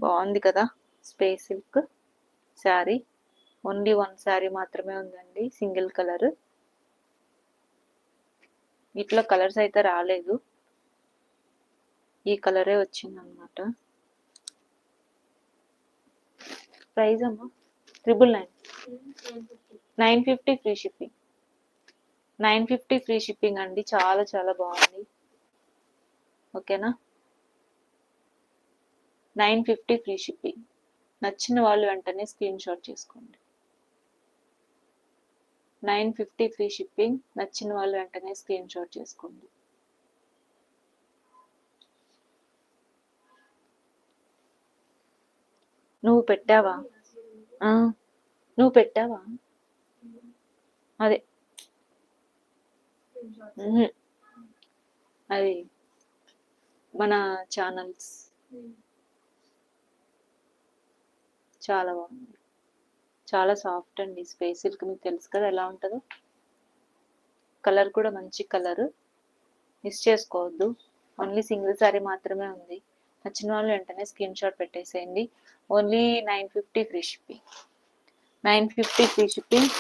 బాగుంది కదా space silk sari. Only 1 sari మాత్రమే ఉందండి, సింగిల్ కలర్. వీటిలో కలర్స్ అయితే రాలేదు, ఈ కలరే వచ్చింది అనమాట. ప్రైస్ అమ్మా 999, 950 ఫ్రీ షిప్పింగ్. 950 ఫ్రీ షిప్పింగ్ అండి. చాలా చాలా బాగుంది. ఓకేనా, 950 ఫ్రీ షిప్పింగ్. నచ్చిన వాళ్ళు వెంటనే స్క్రీన్ షాట్ చేసుకోండి. 950 ఫ్రీ షిప్పింగ్. నచ్చిన వాళ్ళు వెంటనే స్క్రీన్ షాట్ చేసుకోండి. నువ్వు పెట్టావా? నువ్వు పెట్టావా? అదే అది మన ఛానల్స్. చాలా బాగుంది, చాలా సాఫ్ట్ అండి. స్పేస్ సిల్క్ మీకు తెలుసు కదా ఎలా ఉంటుందో. కలర్ కూడా మంచి కలర్, మిస్ చేసుకోవద్దు. ఓన్లీ సింగిల్ సారీ మాత్రమే ఉంది. నచ్చిన వాళ్ళు వెంటనే స్క్రీన్ షాట్ పెట్టేసేయండి. Only 950 free shipping. 950 free shipping.